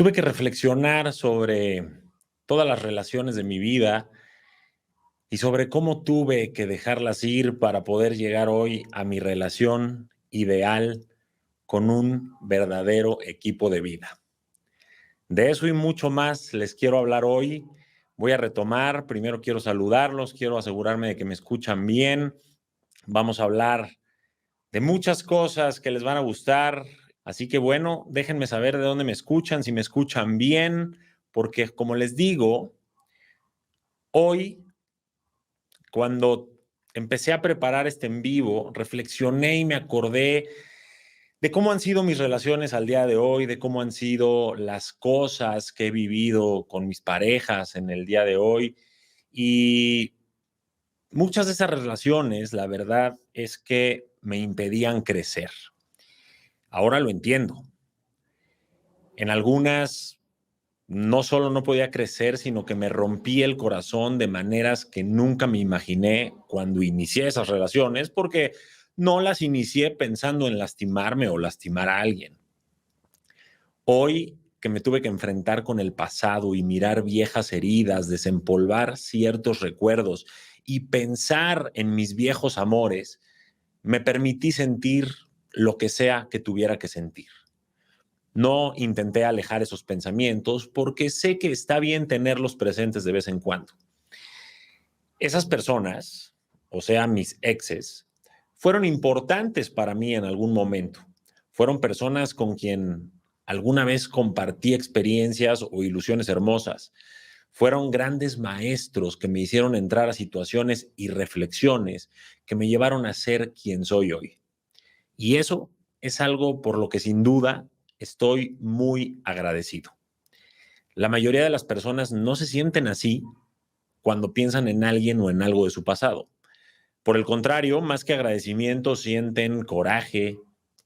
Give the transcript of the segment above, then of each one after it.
Tuve que reflexionar sobre todas las relaciones de mi vida y sobre cómo tuve que dejarlas ir para poder llegar hoy a mi relación ideal con un verdadero equipo de vida. De eso y mucho más les quiero hablar hoy. Voy a retomar. Primero quiero saludarlos, quiero asegurarme de que me escuchan bien. Vamos a hablar de muchas cosas que les van a gustar. Así que bueno, déjenme saber de dónde me escuchan, si me escuchan bien, porque como les digo, hoy, cuando empecé a preparar este en vivo, reflexioné y me acordé de cómo han sido mis relaciones al día de hoy, de cómo han sido las cosas que he vivido con mis parejas en el día de hoy. Y muchas de esas relaciones, la verdad es que me impedían crecer. Ahora lo entiendo. En algunas no solo no podía crecer, sino que me rompí el corazón de maneras que nunca me imaginé cuando inicié esas relaciones, porque no las inicié pensando en lastimarme o lastimar a alguien. Hoy que me tuve que enfrentar con el pasado y mirar viejas heridas, desempolvar ciertos recuerdos y pensar en mis viejos amores, me permití sentir lo que sea que tuviera que sentir. No intenté alejar esos pensamientos porque sé que está bien tenerlos presentes de vez en cuando. Esas personas, o sea, mis exes, fueron importantes para mí en algún momento. Fueron personas con quien alguna vez compartí experiencias o ilusiones hermosas. Fueron grandes maestros que me hicieron entrar a situaciones y reflexiones que me llevaron a ser quien soy hoy. Y eso es algo por lo que sin duda estoy muy agradecido. La mayoría de las personas no se sienten así cuando piensan en alguien o en algo de su pasado. Por el contrario, más que agradecimiento, sienten coraje,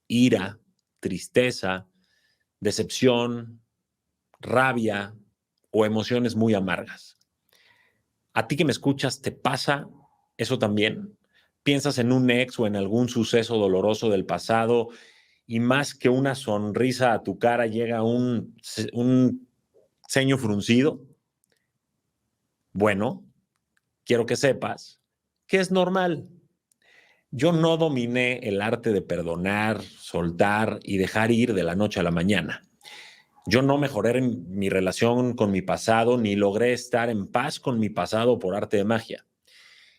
ira, tristeza, decepción, rabia o emociones muy amargas. ¿A ti que me escuchas te pasa eso también? ¿Piensas en un ex o en algún suceso doloroso del pasado y más que una sonrisa a tu cara llega un ceño fruncido? Bueno, quiero que sepas que es normal. Yo no dominé el arte de perdonar, soltar y dejar ir de la noche a la mañana. Yo no mejoré mi relación con mi pasado ni logré estar en paz con mi pasado por arte de magia.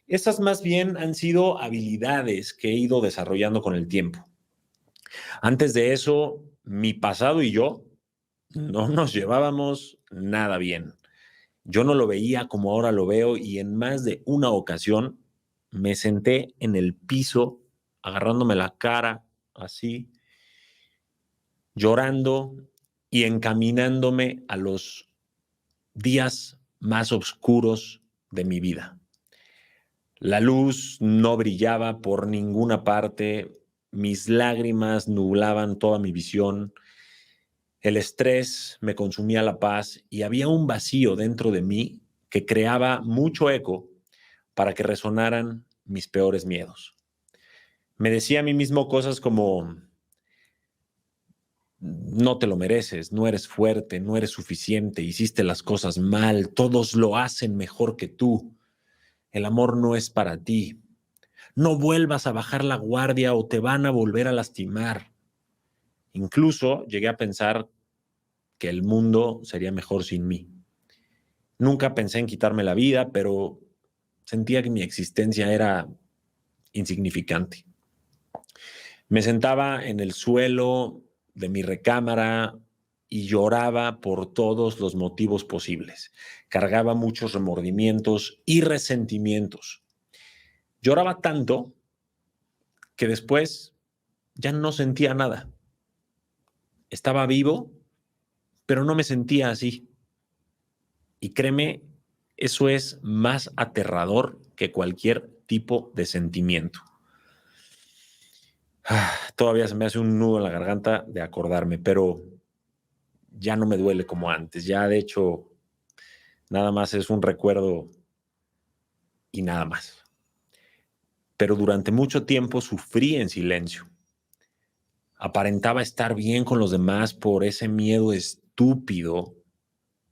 Estas más bien han sido habilidades que he ido desarrollando con el tiempo. Antes de eso, mi pasado y yo no nos llevábamos nada bien. Yo no lo veía como ahora lo veo y en más de una ocasión me senté en el piso agarrándome la cara así, llorando y encaminándome a los días más oscuros de mi vida. La luz no brillaba por ninguna parte, mis lágrimas nublaban toda mi visión, el estrés me consumía la paz y había un vacío dentro de mí que creaba mucho eco para que resonaran mis peores miedos. Me decía a mí mismo cosas como, no te lo mereces, no eres fuerte, no eres suficiente, hiciste las cosas mal, todos lo hacen mejor que tú, el amor no es para ti, no vuelvas a bajar la guardia o te van a volver a lastimar. Incluso llegué a pensar que el mundo sería mejor sin mí. Nunca pensé en quitarme la vida, pero sentía que mi existencia era insignificante. Me sentaba en el suelo de mi recámara y lloraba por todos los motivos posibles. Cargaba muchos remordimientos y resentimientos. Lloraba tanto que después ya no sentía nada. Estaba vivo, pero no me sentía así. Y créeme, eso es más aterrador que cualquier tipo de sentimiento. Todavía se me hace un nudo en la garganta de acordarme, pero ya no me duele como antes. Ya de hecho, nada más es un recuerdo y nada más. Pero durante mucho tiempo sufrí en silencio. Aparentaba estar bien con los demás por ese miedo estúpido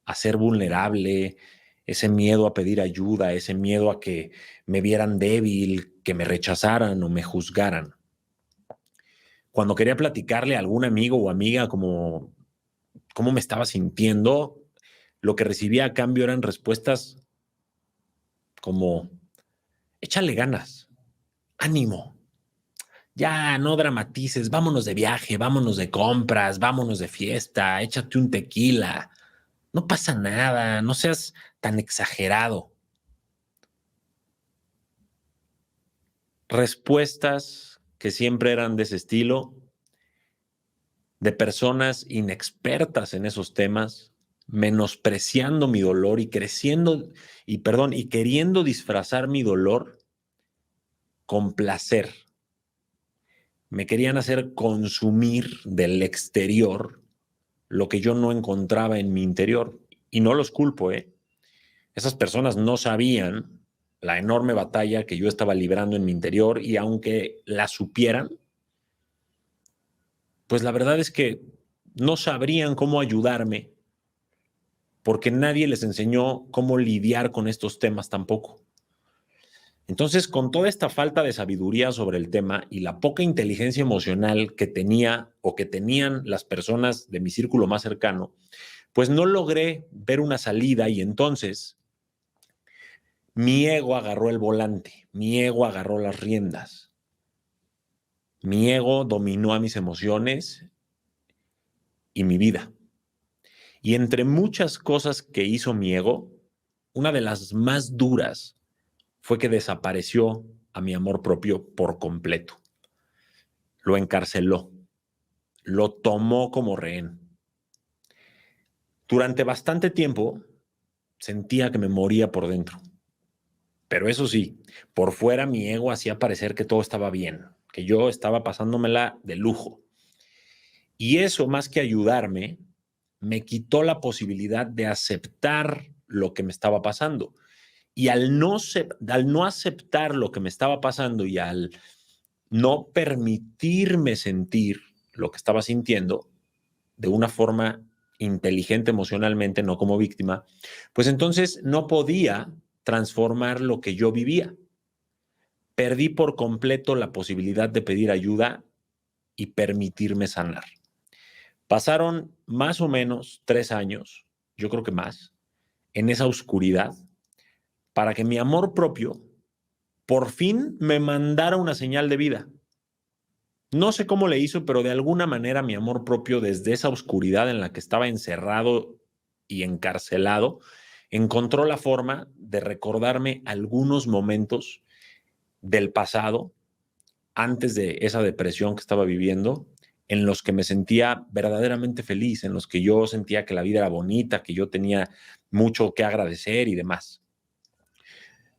a ser vulnerable, ese miedo a pedir ayuda, ese miedo a que me vieran débil, que me rechazaran o me juzgaran. Cuando quería platicarle a algún amigo o amiga cómo me estaba sintiendo, lo que recibía a cambio eran respuestas como, échale ganas, ánimo, ya no dramatices, vámonos de viaje, vámonos de compras, vámonos de fiesta, échate un tequila, no pasa nada, no seas tan exagerado. Respuestas que siempre eran de ese estilo, de personas inexpertas en esos temas, menospreciando mi dolor y y queriendo disfrazar mi dolor con placer. Me querían hacer consumir del exterior lo que yo no encontraba en mi interior. Y no los culpo, ¿eh? Esas personas no sabían la enorme batalla que yo estaba librando en mi interior y aunque la supieran, pues la verdad es que no sabrían cómo ayudarme porque nadie les enseñó cómo lidiar con estos temas tampoco. Entonces, con toda esta falta de sabiduría sobre el tema y la poca inteligencia emocional que tenía o que tenían las personas de mi círculo más cercano, pues no logré ver una salida y entonces mi ego agarró el volante, mi ego agarró las riendas, mi ego dominó a mis emociones y mi vida. Y entre muchas cosas que hizo mi ego, una de las más duras fue que desapareció a mi amor propio por completo. Lo encarceló, lo tomó como rehén. Durante bastante tiempo sentía que me moría por dentro. Pero eso sí, por fuera mi ego hacía parecer que todo estaba bien, que yo estaba pasándomela de lujo. Y eso, más que ayudarme, me quitó la posibilidad de aceptar lo que me estaba pasando. Y al no aceptar lo que me estaba pasando y al no permitirme sentir lo que estaba sintiendo de una forma inteligente emocionalmente, no como víctima, pues entonces no podía transformar lo que yo vivía. Perdí por completo la posibilidad de pedir ayuda y permitirme sanar. Pasaron más o menos 3 años, yo creo que más, en esa oscuridad, para que mi amor propio por fin me mandara una señal de vida. No sé cómo le hizo, pero de alguna manera mi amor propio, desde esa oscuridad en la que estaba encerrado y encarcelado, encontró la forma de recordarme algunos momentos del pasado, antes de esa depresión que estaba viviendo, en los que me sentía verdaderamente feliz, en los que yo sentía que la vida era bonita, que yo tenía mucho que agradecer y demás.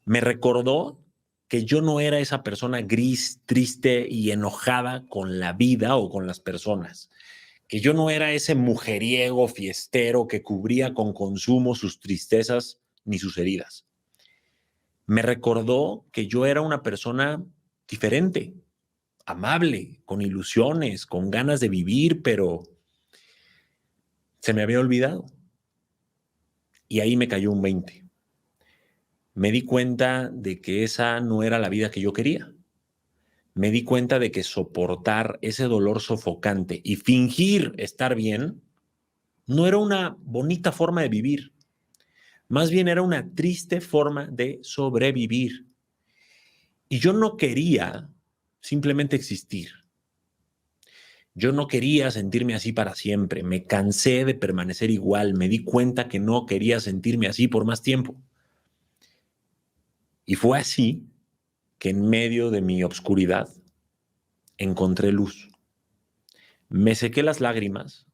Me recordó que yo no era esa persona gris, triste y enojada con la vida o con las personas, que yo no era ese mujeriego fiestero que cubría con consumo sus tristezas ni sus heridas. Me recordó que yo era una persona diferente, amable, con ilusiones, con ganas de vivir, pero se me había olvidado. Y ahí me cayó un 20. Me di cuenta de que esa no era la vida que yo quería. Me di cuenta de que soportar ese dolor sofocante y fingir estar bien no era una bonita forma de vivir. Más bien era una triste forma de sobrevivir. Y yo no quería simplemente existir. Yo no quería sentirme así para siempre. Me cansé de permanecer igual. Me di cuenta que no quería sentirme así por más tiempo. Y fue así que en medio de mi obscuridad encontré luz. Me sequé las lágrimas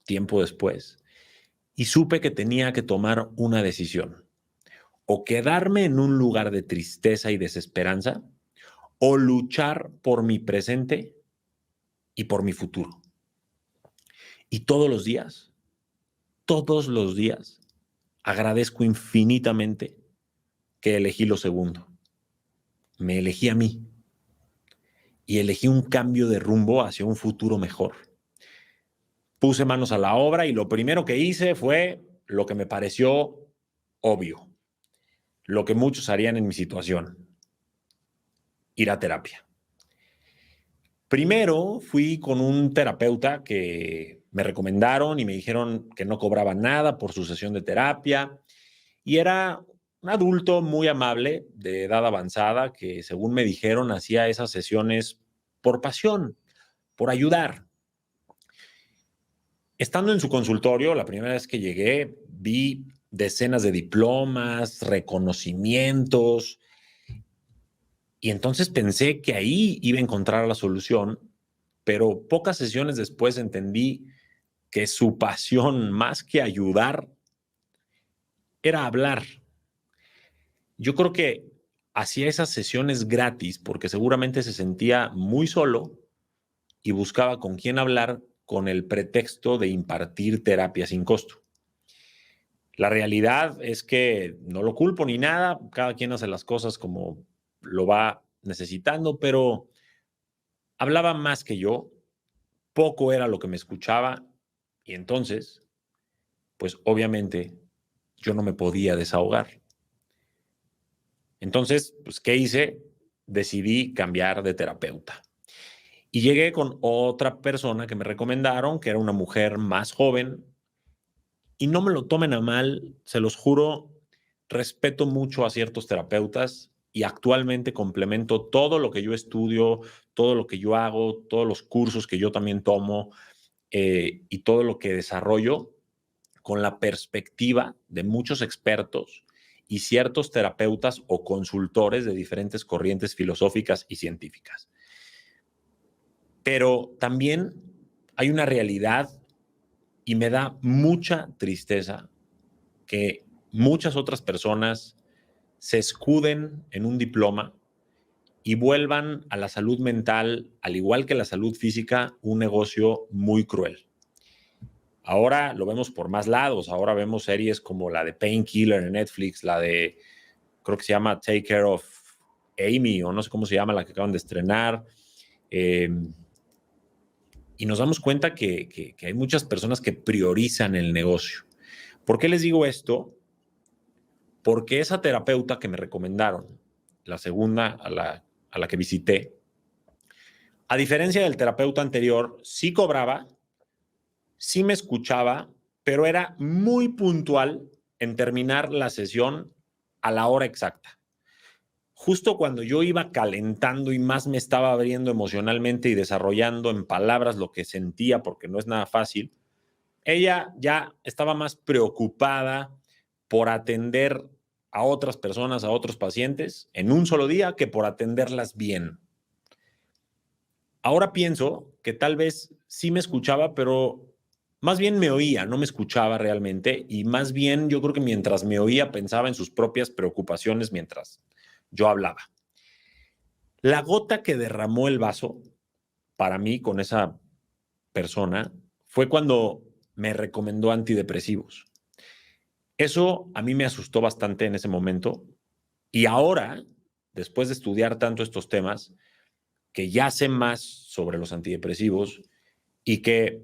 tiempo después y supe que tenía que tomar una decisión. O quedarme en un lugar de tristeza y desesperanza o luchar por mi presente y por mi futuro. Y todos los días, agradezco infinitamente que elegí lo segundo. Me elegí a mí y elegí un cambio de rumbo hacia un futuro mejor. puse manos a la obra y lo primero que hice fue lo que me pareció obvio, lo que muchos harían en mi situación: ir a terapia. Primero fui con un terapeuta que me recomendaron y me dijeron que no cobraba nada por su sesión de terapia, y era un adulto muy amable, de edad avanzada, que según me dijeron hacía esas sesiones por pasión, por ayudar. Estando en su consultorio, la primera vez que llegué, vi decenas de diplomas, reconocimientos, y entonces pensé que ahí iba a encontrar la solución, pero pocas sesiones después entendí que su pasión, más que ayudar, era hablar. Yo creo que hacía esas sesiones gratis porque seguramente se sentía muy solo y buscaba con quién hablar con el pretexto de impartir terapia sin costo. La realidad es que no lo culpo ni nada, cada quien hace las cosas como lo va necesitando, pero hablaba más que yo, poco era lo que me escuchaba, y entonces, pues obviamente yo no me podía desahogar. Entonces, pues, ¿qué hice? Decidí cambiar de terapeuta. Y llegué con otra persona que me recomendaron, que era una mujer más joven, y no me lo tomen a mal, se los juro, respeto mucho a ciertos terapeutas y actualmente complemento todo lo que yo estudio, todo lo que yo hago, todos los cursos que yo también tomo, y todo lo que desarrollo con la perspectiva de muchos expertos y ciertos terapeutas o consultores de diferentes corrientes filosóficas y científicas. Pero también hay una realidad, y me da mucha tristeza que muchas otras personas se escuden en un diploma y vuelvan a la salud mental, al igual que la salud física, un negocio muy cruel. Ahora lo vemos por más lados, ahora vemos series como la de Painkiller en Netflix, la de, creo que se llama Take Care of Amy, o no sé cómo se llama, la que acaban de estrenar. Eh, y nos damos cuenta que hay muchas personas que priorizan el negocio. ¿Por qué les digo esto? Porque esa terapeuta que me recomendaron, la segunda a la que visité, a diferencia del terapeuta anterior, sí cobraba, sí me escuchaba, pero era muy puntual en terminar la sesión a la hora exacta. Justo cuando yo iba calentando y más me estaba abriendo emocionalmente y desarrollando en palabras lo que sentía, porque no es nada fácil, ella ya estaba más preocupada por atender a otras personas, a otros pacientes, en un solo día, que por atenderlas bien. Ahora pienso que tal vez sí me escuchaba, pero más bien me oía, no me escuchaba realmente, y más bien yo creo que mientras me oía pensaba en sus propias preocupaciones mientras yo hablaba. La gota que derramó el vaso para mí con esa persona fue cuando me recomendó antidepresivos. Eso a mí me asustó bastante en ese momento, y ahora, después de estudiar tanto estos temas, que ya sé más sobre los antidepresivos y que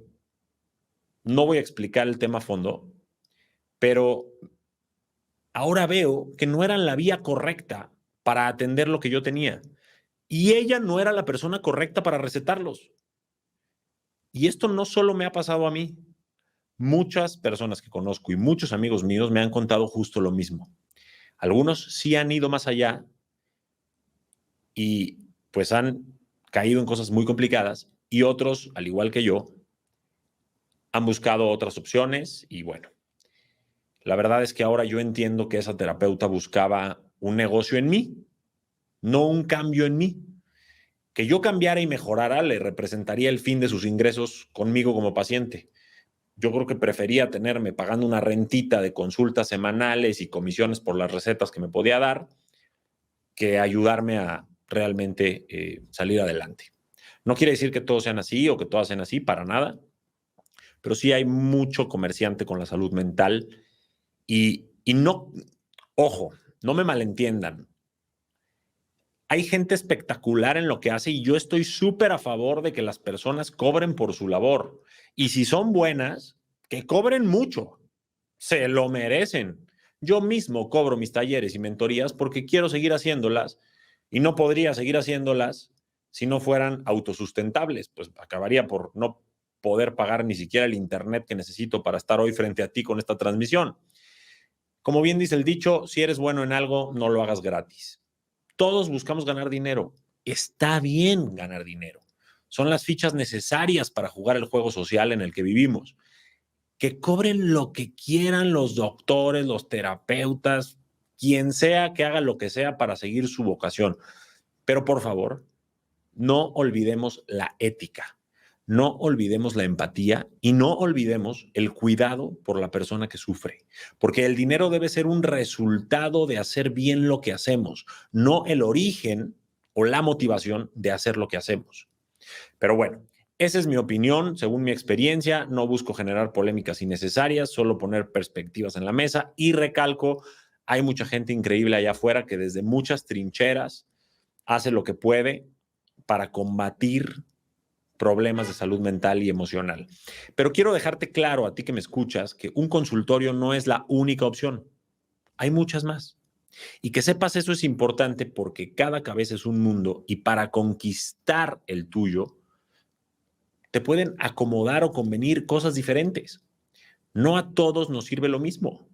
no voy a explicar el tema a fondo, pero ahora veo que no eran la vía correcta para atender lo que yo tenía, y ella no era la persona correcta para recetarlos. Y esto no solo me ha pasado a mí, muchas personas que conozco y muchos amigos míos me han contado justo lo mismo. Algunos sí han ido más allá y pues han caído en cosas muy complicadas, y otros, al igual que yo, han buscado otras opciones, y bueno, la verdad es que ahora yo entiendo que esa terapeuta buscaba un negocio en mí, no un cambio en mí. Que yo cambiara y mejorara le representaría el fin de sus ingresos conmigo como paciente. Yo creo que prefería tenerme pagando una rentita de consultas semanales y comisiones por las recetas que me podía dar, que ayudarme a realmente salir adelante. No quiere decir que todos sean así o que todas sean así, para nada, pero sí hay mucho comerciante con la salud mental, y no, ojo, no me malentiendan. Hay gente espectacular en lo que hace y yo estoy súper a favor de que las personas cobren por su labor. Y si son buenas, que cobren mucho. Se lo merecen. Yo mismo cobro mis talleres y mentorías porque quiero seguir haciéndolas y no podría seguir haciéndolas si no fueran autosustentables. Pues acabaría por no poder pagar ni siquiera el internet que necesito para estar hoy frente a ti con esta transmisión. Como bien dice el dicho, si eres bueno en algo, no lo hagas gratis. Todos buscamos ganar dinero. Está bien ganar dinero. Son las fichas necesarias para jugar el juego social en el que vivimos. Que cobren lo que quieran los doctores, los terapeutas, quien sea que haga lo que sea para seguir su vocación. Pero por favor, no olvidemos la ética, no olvidemos la empatía y no olvidemos el cuidado por la persona que sufre, porque el dinero debe ser un resultado de hacer bien lo que hacemos, no el origen o la motivación de hacer lo que hacemos. Pero bueno, esa es mi opinión, según mi experiencia. No busco generar polémicas innecesarias, solo poner perspectivas en la mesa y recalco, hay mucha gente increíble allá afuera que desde muchas trincheras hace lo que puede para combatir problemas de salud mental y emocional. Pero quiero dejarte claro a ti que me escuchas que un consultorio no es la única opción. Hay muchas más. Y que sepas eso es importante porque cada cabeza es un mundo y para conquistar el tuyo, te pueden acomodar o convenir cosas diferentes. No a todos nos sirve lo mismo.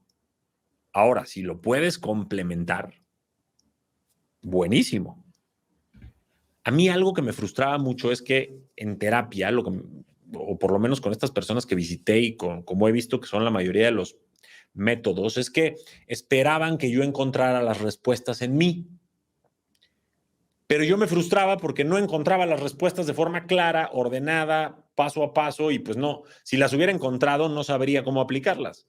Ahora, si lo puedes complementar, buenísimo. A mí algo que me frustraba mucho es que en terapia, o por lo menos con estas personas que visité y como he visto que son la mayoría de los métodos, es que esperaban que yo encontrara las respuestas en mí. Pero yo me frustraba porque no encontraba las respuestas de forma clara, ordenada, paso a paso, y pues no, si las hubiera encontrado no sabría cómo aplicarlas.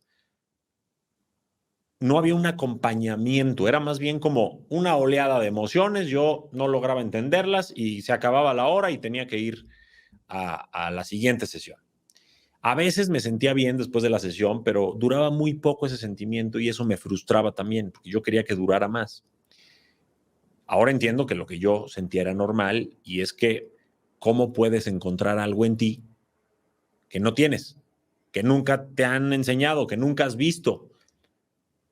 No había un acompañamiento, era más bien como una oleada de emociones, yo no lograba entenderlas y se acababa la hora y tenía que ir a la siguiente sesión. A veces me sentía bien después de la sesión, pero duraba muy poco ese sentimiento y eso me frustraba también, porque yo quería que durara más. Ahora entiendo que lo que yo sentía era normal y es que cómo puedes encontrar algo en ti que no tienes, que nunca te han enseñado, que nunca has visto,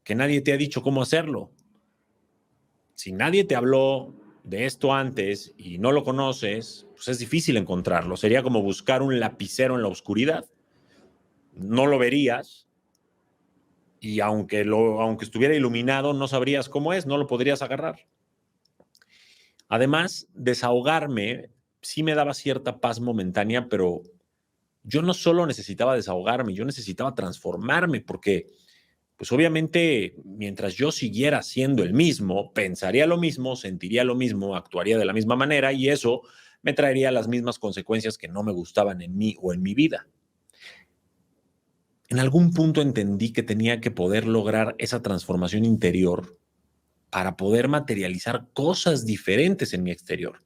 que nadie te ha dicho cómo hacerlo. Si nadie te habló de esto antes y no lo conoces, pues es difícil encontrarlo. Sería como buscar un lapicero en la oscuridad. No lo verías y aunque estuviera iluminado, no sabrías cómo es, no lo podrías agarrar. Además, desahogarme sí me daba cierta paz momentánea, pero yo no solo necesitaba desahogarme, yo necesitaba transformarme, porque pues obviamente mientras yo siguiera siendo el mismo, pensaría lo mismo, sentiría lo mismo, actuaría de la misma manera y eso me traería las mismas consecuencias que no me gustaban en mí o en mi vida. En algún punto entendí que tenía que poder lograr esa transformación interior para poder materializar cosas diferentes en mi exterior.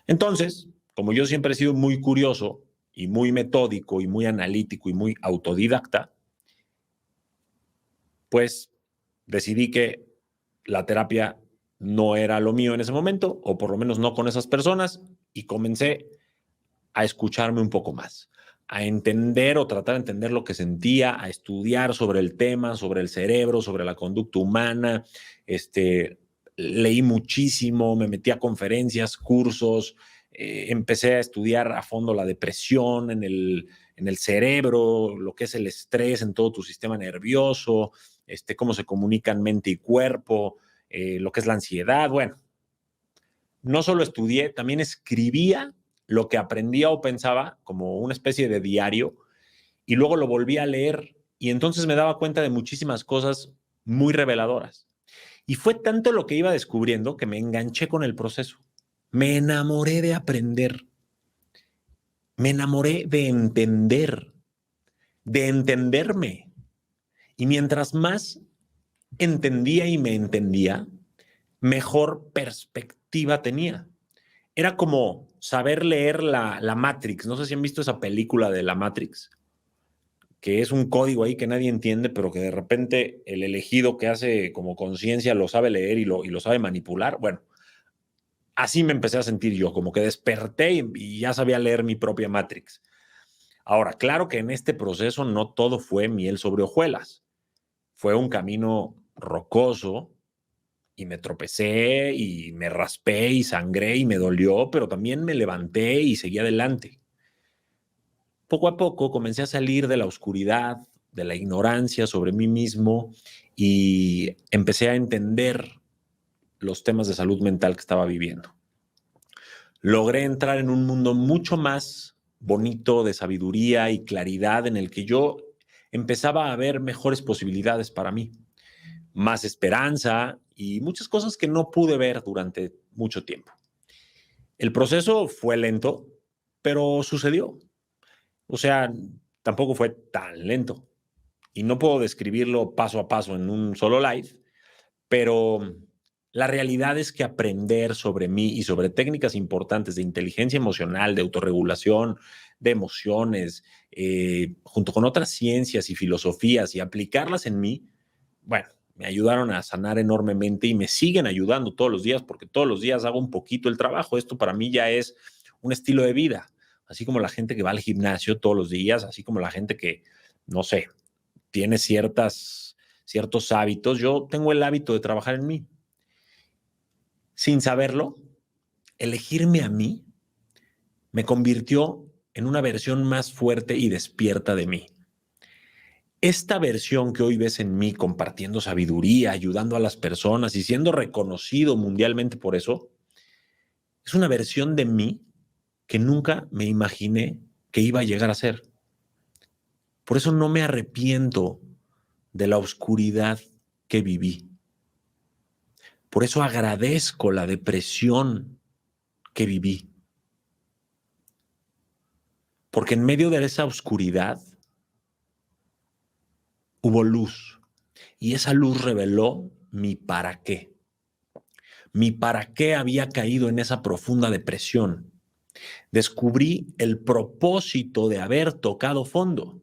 Entonces, como yo siempre he sido muy curioso y muy metódico y muy analítico y muy autodidacta, pues decidí que la terapia no era lo mío en ese momento, o por lo menos no con esas personas, y comencé a escucharme un poco más, a entender o tratar de entender lo que sentía, a estudiar sobre el tema, sobre el cerebro, sobre la conducta humana. Leí muchísimo, me metí a conferencias, cursos, empecé a estudiar a fondo la depresión en el cerebro, lo que es el estrés en todo tu sistema nervioso, cómo se comunican mente y cuerpo, lo que es la ansiedad. Bueno, no solo estudié, también escribía lo que aprendía o pensaba como una especie de diario y luego lo volví a leer y entonces me daba cuenta de muchísimas cosas muy reveladoras. Y fue tanto lo que iba descubriendo que me enganché con el proceso. Me enamoré de aprender, me enamoré de entenderme. Y mientras más entendía y me entendía, mejor perspectiva tenía. Era como saber leer la Matrix. No sé si han visto esa película de la Matrix, que es un código ahí que nadie entiende, pero que de repente el elegido que hace como conciencia lo sabe leer y lo sabe manipular. Bueno, Así me empecé a sentir yo, como que desperté y ya sabía leer mi propia Matrix. Ahora, claro que en este proceso no todo fue miel sobre hojuelas. Fue un camino rocoso y me tropecé y me raspé y sangré y me dolió, pero también me levanté y seguí adelante. Poco a poco comencé a salir de la oscuridad, de la ignorancia sobre mí mismo y empecé a entender los temas de salud mental que estaba viviendo. Logré entrar en un mundo mucho más bonito de sabiduría y claridad en el que yo empezaba a ver mejores posibilidades para mí, más esperanza y muchas cosas que no pude ver durante mucho tiempo. El proceso fue lento, pero sucedió. O sea, tampoco fue tan lento. Y no puedo describirlo paso a paso en un solo live, pero la realidad es que aprender sobre mí y sobre técnicas importantes de inteligencia emocional, de autorregulación, de emociones, junto con otras ciencias y filosofías y aplicarlas en mí, bueno, me ayudaron a sanar enormemente y me siguen ayudando todos los días porque todos los días hago un poquito el trabajo. Esto para mí ya es un estilo de vida, así como la gente que va al gimnasio todos los días, así como la gente que, no sé, tiene ciertos hábitos. Yo tengo el hábito de trabajar en mí. Sin saberlo, elegirme a mí me convirtió en una versión más fuerte y despierta de mí. Esta versión que hoy ves en mí compartiendo sabiduría, ayudando a las personas y siendo reconocido mundialmente por eso, es una versión de mí que nunca me imaginé que iba a llegar a ser. Por eso no me arrepiento de la oscuridad que viví. Por eso agradezco la depresión que viví. Porque en medio de esa oscuridad hubo luz. Y esa luz reveló mi para qué. Mi para qué había caído en esa profunda depresión. Descubrí el propósito de haber tocado fondo.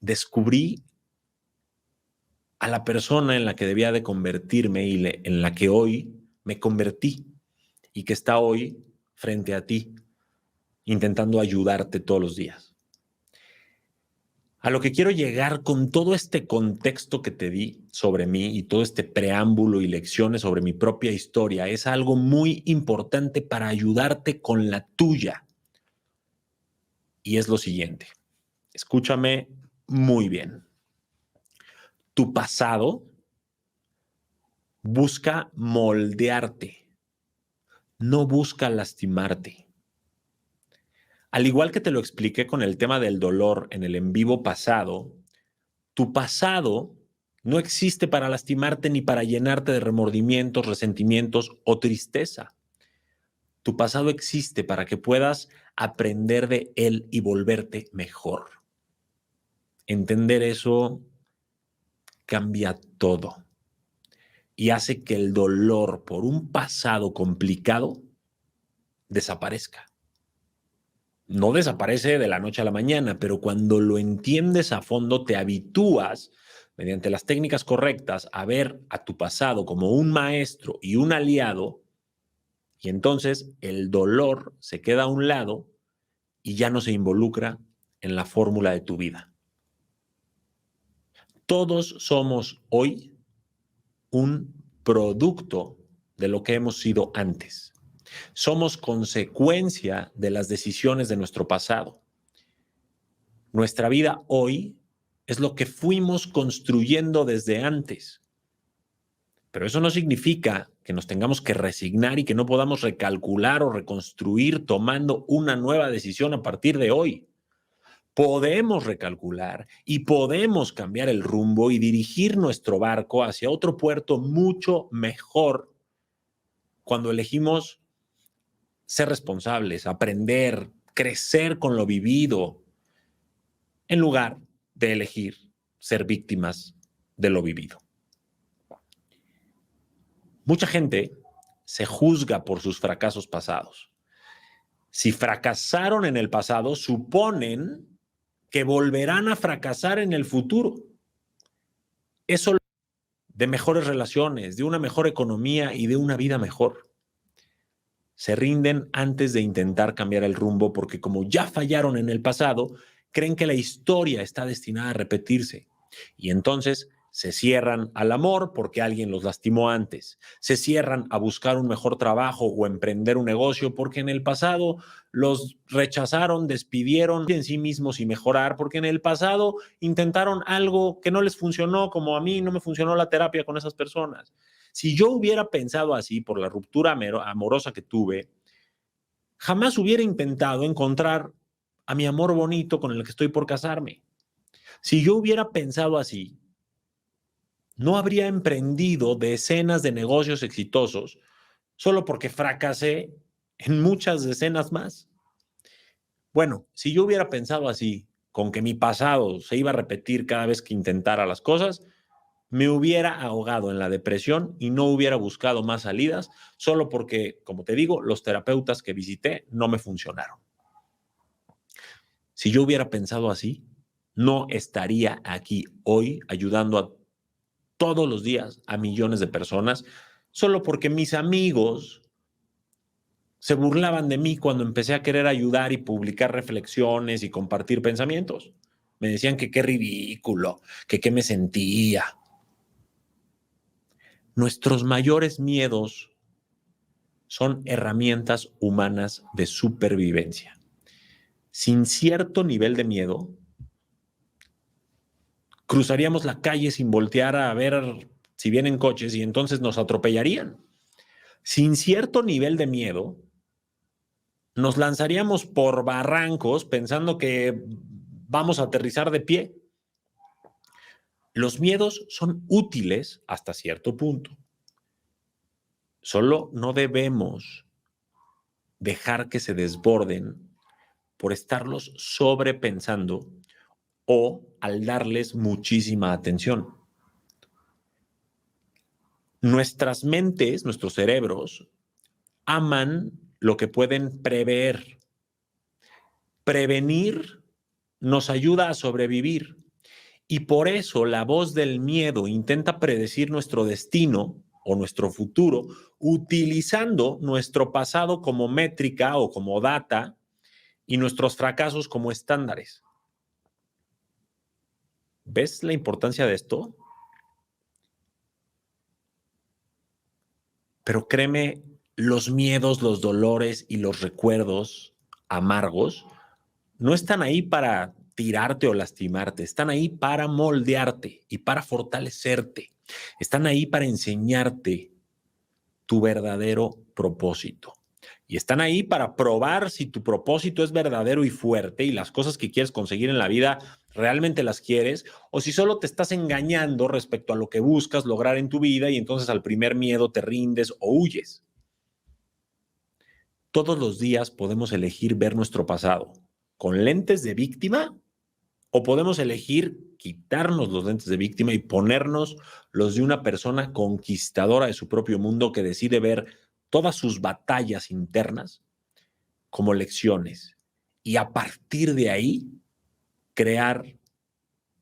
Descubrí a la persona en la que debía de convertirme y en la que hoy me convertí y que está hoy frente a ti, intentando ayudarte todos los días. A lo que quiero llegar con todo este contexto que te di sobre mí y todo este preámbulo y lecciones sobre mi propia historia es algo muy importante para ayudarte con la tuya. Y es lo siguiente, escúchame muy bien. Tu pasado busca moldearte, no busca lastimarte. Al igual que te lo expliqué con el tema del dolor en el en vivo pasado, tu pasado no existe para lastimarte ni para llenarte de remordimientos, resentimientos o tristeza. Tu pasado existe para que puedas aprender de él y volverte mejor. Entender eso cambia todo y hace que el dolor por un pasado complicado desaparezca. No desaparece de la noche a la mañana, pero cuando lo entiendes a fondo, te habitúas, mediante las técnicas correctas, a ver a tu pasado como un maestro y un aliado, y entonces el dolor se queda a un lado y ya no se involucra en la fórmula de tu vida. Todos somos hoy un producto de lo que hemos sido antes. Somos consecuencia de las decisiones de nuestro pasado. Nuestra vida hoy es lo que fuimos construyendo desde antes. Pero eso no significa que nos tengamos que resignar y que no podamos recalcular o reconstruir tomando una nueva decisión a partir de hoy. Podemos recalcular y podemos cambiar el rumbo y dirigir nuestro barco hacia otro puerto mucho mejor cuando elegimos ser responsables, aprender, crecer con lo vivido, en lugar de elegir ser víctimas de lo vivido. Mucha gente se juzga por sus fracasos pasados. Si fracasaron en el pasado, suponen que volverán a fracasar en el futuro. Eso de mejores relaciones, de una mejor economía y de una vida mejor. se rinden antes de intentar cambiar el rumbo porque como ya fallaron en el pasado, creen que la historia está destinada a repetirse. Y entonces se cierran al amor porque alguien los lastimó antes. Se cierran a buscar un mejor trabajo o emprender un negocio porque en el pasado los rechazaron, despidieron en sí mismos y mejorar porque en el pasado intentaron algo que no les funcionó, como a mí no me funcionó la terapia con esas personas. Si yo hubiera pensado así por la ruptura amorosa que tuve, jamás hubiera intentado encontrar a mi amor bonito con el que estoy por casarme. Si yo hubiera pensado así, no habría emprendido decenas de negocios exitosos solo porque fracasé en muchas decenas más. Bueno, si yo hubiera pensado así, con que mi pasado se iba a repetir cada vez que intentara las cosas, me hubiera ahogado en la depresión y no hubiera buscado más salidas solo porque, como te digo, los terapeutas que visité no me funcionaron. Si yo hubiera pensado así, no estaría aquí hoy ayudando a todos los días a millones de personas solo porque mis amigos se burlaban de mí cuando empecé a querer ayudar y publicar reflexiones y compartir pensamientos. Me decían que qué ridículo, que qué me sentía. Nuestros mayores miedos son herramientas humanas de supervivencia. Sin cierto nivel de miedo, cruzaríamos la calle sin voltear a ver si vienen coches y entonces nos atropellarían. Sin cierto nivel de miedo, nos lanzaríamos por barrancos pensando que vamos a aterrizar de pie. Los miedos son útiles hasta cierto punto. Solo no debemos dejar que se desborden por estarlos sobrepensando o al darles muchísima atención. Nuestras mentes, nuestros cerebros, aman lo que pueden prever. Prevenir nos ayuda a sobrevivir y por eso la voz del miedo intenta predecir nuestro destino o nuestro futuro utilizando nuestro pasado como métrica o como data y nuestros fracasos como estándares. ¿Ves la importancia de esto? Pero créeme, los miedos, los dolores y los recuerdos amargos no están ahí para tirarte o lastimarte, están ahí para moldearte y para fortalecerte. Están ahí para enseñarte tu verdadero propósito. Y están ahí para probar si tu propósito es verdadero y fuerte y las cosas que quieres conseguir en la vida realmente las quieres o si solo te estás engañando respecto a lo que buscas lograr en tu vida y entonces al primer miedo te rindes o huyes. Todos los días podemos elegir ver nuestro pasado con lentes de víctima o podemos elegir quitarnos los lentes de víctima y ponernos los de una persona conquistadora de su propio mundo que decide ver todas sus batallas internas como lecciones y a partir de ahí crear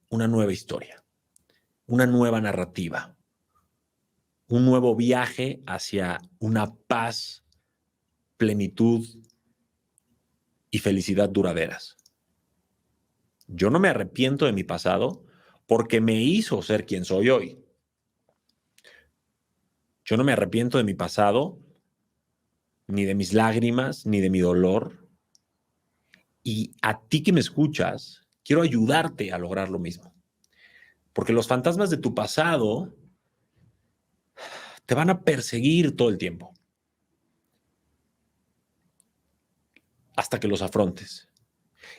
una nueva historia, una nueva narrativa, un nuevo viaje hacia una paz, plenitud y felicidad duraderas. Yo no me arrepiento de mi pasado porque me hizo ser quien soy hoy. Yo no me arrepiento de mi pasado, ni de mis lágrimas, ni de mi dolor. Y a ti que me escuchas, quiero ayudarte a lograr lo mismo. Porque los fantasmas de tu pasado te van a perseguir todo el tiempo hasta que los afrontes.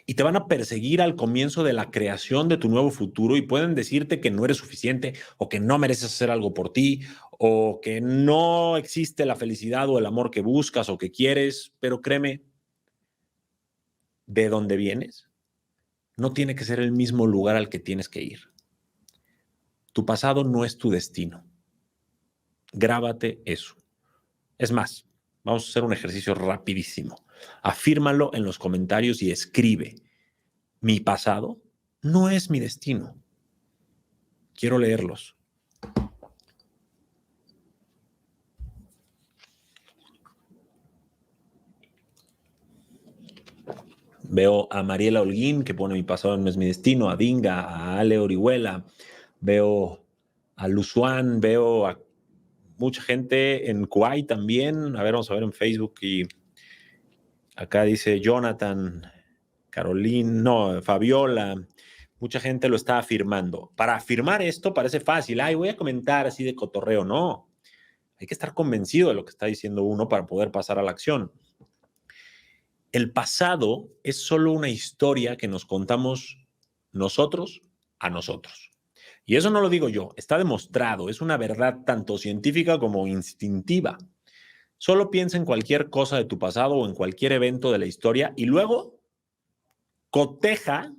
Y te van a perseguir al comienzo de la creación de tu nuevo futuro y pueden decirte que no eres suficiente o que no mereces hacer algo por ti o que no existe la felicidad o el amor que buscas o que quieres, pero créeme, de dónde vienes no tiene que ser el mismo lugar al que tienes que ir. Tu pasado no es tu destino. Grábate eso. Es más, vamos a hacer un ejercicio rapidísimo. Afírmalo en los comentarios y escribe. Mi pasado no es mi destino. Quiero leerlos. Veo a Mariela Holguín, que pone mi pasado no es mi destino, a Dinga, a Ale Orihuela, veo a Luzuan, veo a mucha gente en Kuwait también. A ver, vamos a ver en Facebook. Y acá dice Jonathan, Caroline, no, Fabiola. Mucha gente lo está afirmando. Para afirmar esto parece fácil. Ay, voy a comentar así de cotorreo. No, hay que estar convencido de lo que está diciendo uno para poder pasar a la acción. El pasado es solo una historia que nos contamos nosotros a nosotros. Y eso no lo digo yo, está demostrado, es una verdad tanto científica como instintiva. Solo piensa en cualquier cosa de tu pasado o en cualquier evento de la historia y luego coteja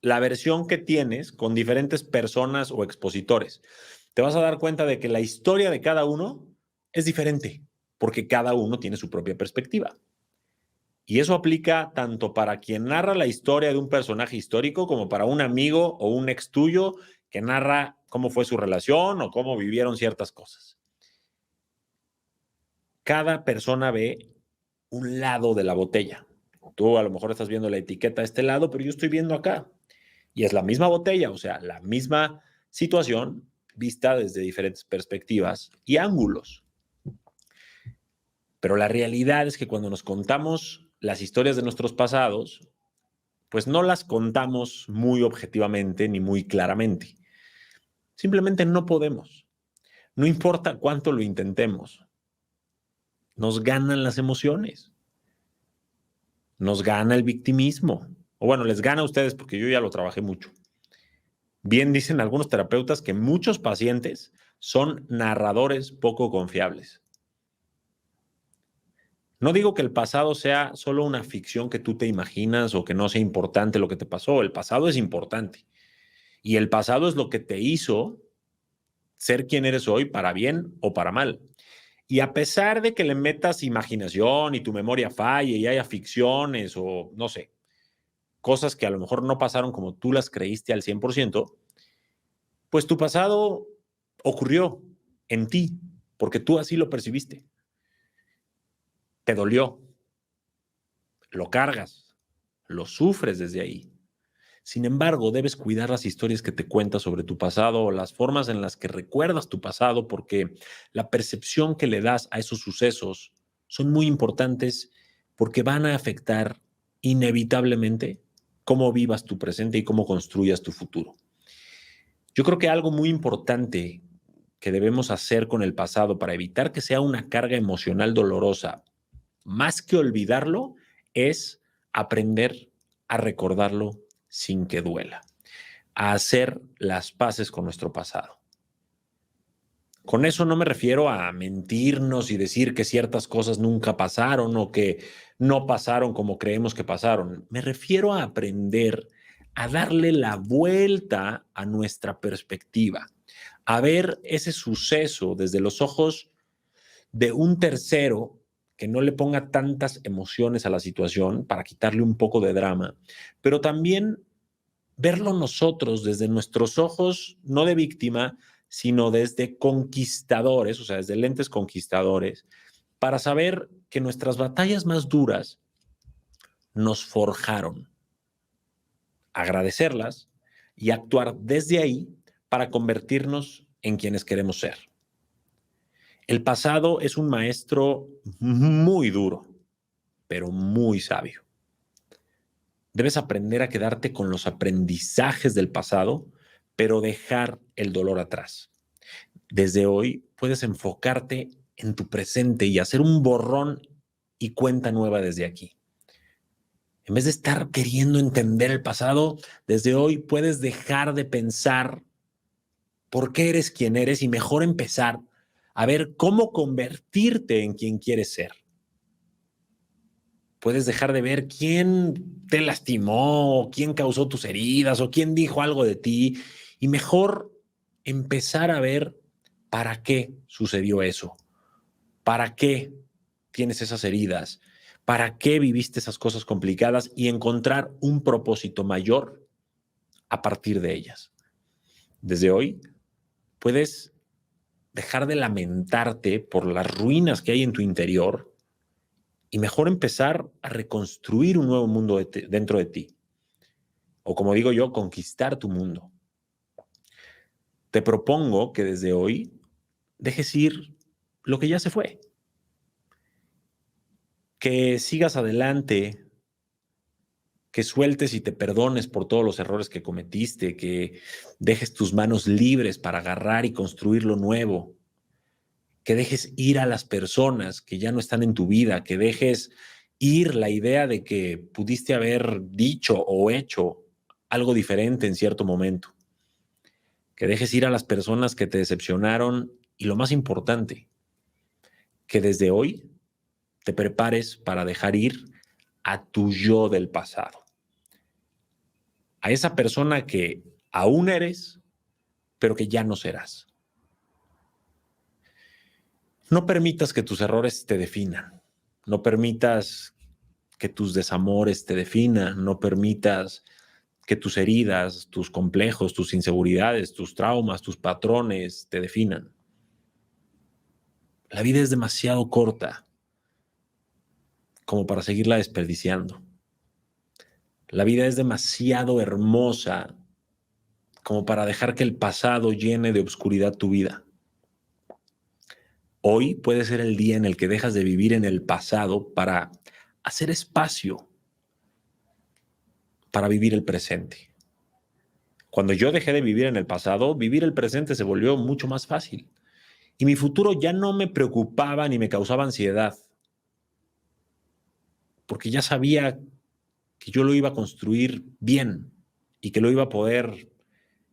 la versión que tienes con diferentes personas o expositores. Te vas a dar cuenta de que la historia de cada uno es diferente, porque cada uno tiene su propia perspectiva. Y eso aplica tanto para quien narra la historia de un personaje histórico como para un amigo o un ex tuyo que narra cómo fue su relación o cómo vivieron ciertas cosas. Cada persona ve un lado de la botella. Tú a lo mejor estás viendo la etiqueta de este lado, pero yo estoy viendo acá. Y es la misma botella, o sea, la misma situación vista desde diferentes perspectivas y ángulos. Pero la realidad es que cuando nos contamos las historias de nuestros pasados, pues no las contamos muy objetivamente ni muy claramente. Simplemente no podemos. No importa cuánto lo intentemos. Nos ganan las emociones. Nos gana el victimismo. O bueno, les gana a ustedes porque yo ya lo trabajé mucho. Bien dicen algunos terapeutas que muchos pacientes son narradores poco confiables. No digo que el pasado sea solo una ficción que tú te imaginas o que no sea importante lo que te pasó. El pasado es importante. Y el pasado es lo que te hizo ser quien eres hoy, para bien o para mal. Y a pesar de que le metas imaginación y tu memoria falle y haya ficciones o no sé, cosas que a lo mejor no pasaron como tú las creíste al 100%, pues tu pasado ocurrió en ti, porque tú así lo percibiste. Te dolió, lo cargas, lo sufres desde ahí. Sin embargo, debes cuidar las historias que te cuentas sobre tu pasado o las formas en las que recuerdas tu pasado, porque la percepción que le das a esos sucesos son muy importantes porque van a afectar inevitablemente cómo vivas tu presente y cómo construyas tu futuro. Yo creo que algo muy importante que debemos hacer con el pasado para evitar que sea una carga emocional dolorosa, más que olvidarlo, es aprender a recordarlo sin que duela, a hacer las paces con nuestro pasado. Con eso no me refiero a mentirnos y decir que ciertas cosas nunca pasaron o que no pasaron como creemos que pasaron. Me refiero a aprender a darle la vuelta a nuestra perspectiva, a ver ese suceso desde los ojos de un tercero que no le ponga tantas emociones a la situación para quitarle un poco de drama, pero también verlo nosotros desde nuestros ojos, no de víctima, sino desde conquistadores, o sea, desde lentes conquistadores, para saber que nuestras batallas más duras nos forjaron, agradecerlas y actuar desde ahí para convertirnos en quienes queremos ser. El pasado es un maestro muy duro, pero muy sabio. Debes aprender a quedarte con los aprendizajes del pasado, pero dejar el dolor atrás. Desde hoy puedes enfocarte en tu presente y hacer un borrón y cuenta nueva desde aquí. En vez de estar queriendo entender el pasado, desde hoy puedes dejar de pensar por qué eres quien eres y mejor empezar a ver cómo convertirte en quien quieres ser. Puedes dejar de ver quién te lastimó, quién causó tus heridas o quién dijo algo de ti y mejor empezar a ver para qué sucedió eso, para qué tienes esas heridas, para qué viviste esas cosas complicadas y encontrar un propósito mayor a partir de ellas. Desde hoy puedes dejar de lamentarte por las ruinas que hay en tu interior y mejor empezar a reconstruir un nuevo mundo dentro de ti. O como digo yo, conquistar tu mundo. Te propongo que desde hoy dejes ir lo que ya se fue. Que sigas adelante, que sueltes y te perdones por todos los errores que cometiste, que dejes tus manos libres para agarrar y construir lo nuevo, que dejes ir a las personas que ya no están en tu vida, que dejes ir la idea de que pudiste haber dicho o hecho algo diferente en cierto momento, que dejes ir a las personas que te decepcionaron y lo más importante, que desde hoy te prepares para dejar ir a tu yo del pasado, a esa persona que aún eres, pero que ya no serás. No permitas que tus errores te definan, no permitas que tus desamores te definan, no permitas que tus heridas, tus complejos, tus inseguridades, tus traumas, tus patrones te definan. La vida es demasiado corta como para seguirla desperdiciando. La vida es demasiado hermosa como para dejar que el pasado llene de oscuridad tu vida. Hoy puede ser el día en el que dejas de vivir en el pasado para hacer espacio para vivir el presente. Cuando yo dejé de vivir en el pasado, vivir el presente se volvió mucho más fácil. Y mi futuro ya no me preocupaba ni me causaba ansiedad, porque ya sabía que yo lo iba a construir bien y que lo iba a poder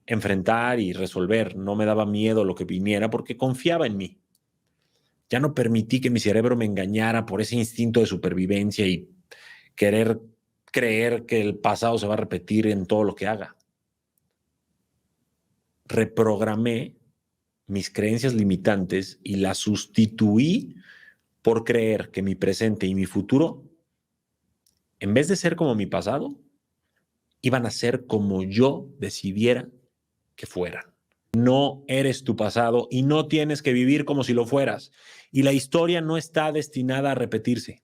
enfrentar y resolver. No me daba miedo lo que viniera porque confiaba en mí. Ya no permití que mi cerebro me engañara por ese instinto de supervivencia y querer creer que el pasado se va a repetir en todo lo que haga. Reprogramé mis creencias limitantes y las sustituí por creer que mi presente y mi futuro, en vez de ser como mi pasado, iban a ser como yo decidiera que fueran. No eres tu pasado y no tienes que vivir como si lo fueras. Y la historia no está destinada a repetirse,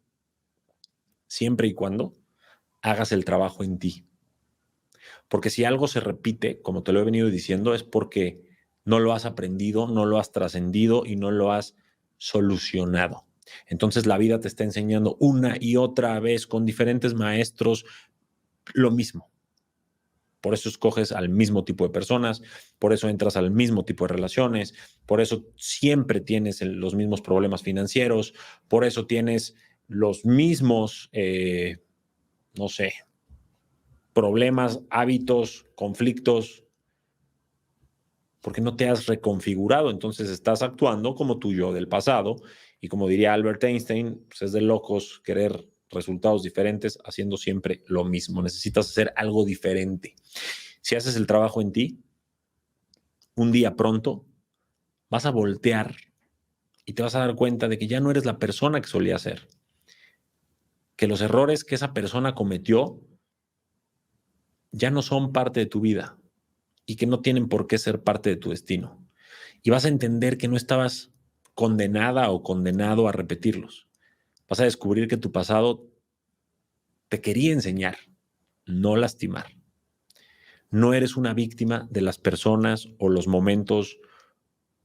siempre y cuando hagas el trabajo en ti. Porque si algo se repite, como te lo he venido diciendo, es porque no lo has aprendido, no lo has trascendido y no lo has solucionado. Entonces la vida te está enseñando una y otra vez con diferentes maestros lo mismo. Por eso escoges al mismo tipo de personas, por eso entras al mismo tipo de relaciones, por eso siempre tienes los mismos problemas financieros, por eso tienes los mismos, no sé, problemas, hábitos, conflictos, porque no te has reconfigurado. Entonces estás actuando como tu yo del pasado y como diría Albert Einstein, pues es de locos querer resultados diferentes haciendo siempre lo mismo. Necesitas hacer algo diferente. Si haces el trabajo en ti, un día pronto vas a voltear y te vas a dar cuenta de que ya no eres la persona que solía ser, que los errores que esa persona cometió ya no son parte de tu vida y que no tienen por qué ser parte de tu destino. Y vas a entender que no estabas condenada o condenado a repetirlos. Vas a descubrir que tu pasado te quería enseñar, no lastimar. No eres una víctima de las personas o los momentos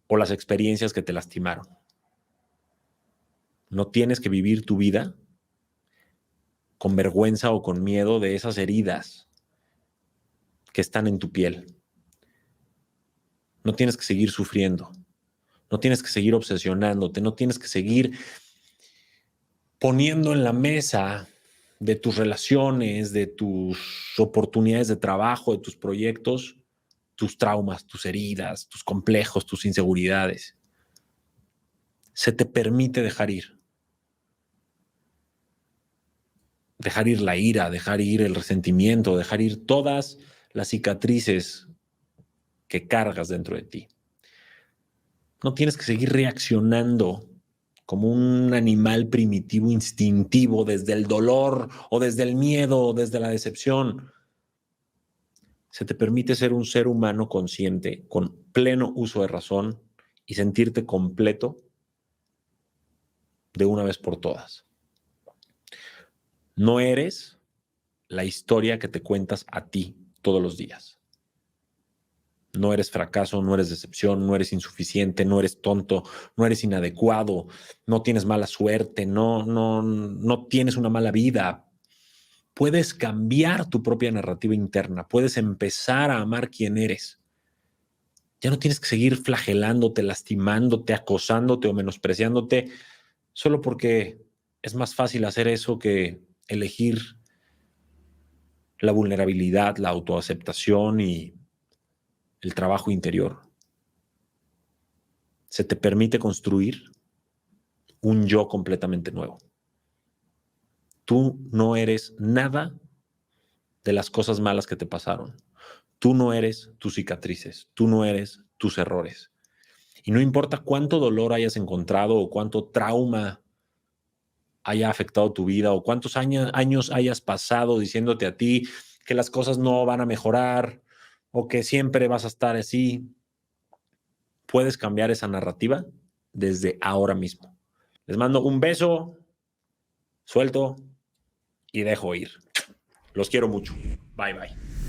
o las experiencias que te lastimaron. No tienes que vivir tu vida con vergüenza o con miedo de esas heridas que están en tu piel. No tienes que seguir sufriendo. No tienes que seguir obsesionándote. No tienes que seguir poniendo en la mesa de tus relaciones, de tus oportunidades de trabajo, de tus proyectos, tus traumas, tus heridas, tus complejos, tus inseguridades. Se te permite dejar ir. Dejar ir la ira, dejar ir el resentimiento, dejar ir todas las cicatrices que cargas dentro de ti. No tienes que seguir reaccionando como un animal primitivo, instintivo, desde el dolor o desde el miedo o desde la decepción. Se te permite ser un ser humano consciente, con pleno uso de razón y sentirte completo de una vez por todas. No eres la historia que te cuentas a ti todos los días. No eres fracaso, no eres decepción, no eres insuficiente, no eres tonto, no eres inadecuado, no tienes mala suerte, no tienes una mala vida. Puedes cambiar tu propia narrativa interna, puedes empezar a amar quién eres. Ya no tienes que seguir flagelándote, lastimándote, acosándote o menospreciándote solo porque es más fácil hacer eso que elegir la vulnerabilidad, la autoaceptación y el trabajo interior. Se te permite construir un yo completamente nuevo. Tú no eres nada de las cosas malas que te pasaron. Tú no eres tus cicatrices, tú no eres tus errores. Y no importa cuánto dolor hayas encontrado o cuánto trauma haya afectado tu vida o cuántos años hayas pasado diciéndote a ti que las cosas no van a mejorar o que siempre vas a estar así, puedes cambiar esa narrativa desde ahora mismo. Les mando un beso, suelto y dejo ir. Los quiero mucho. Bye, bye.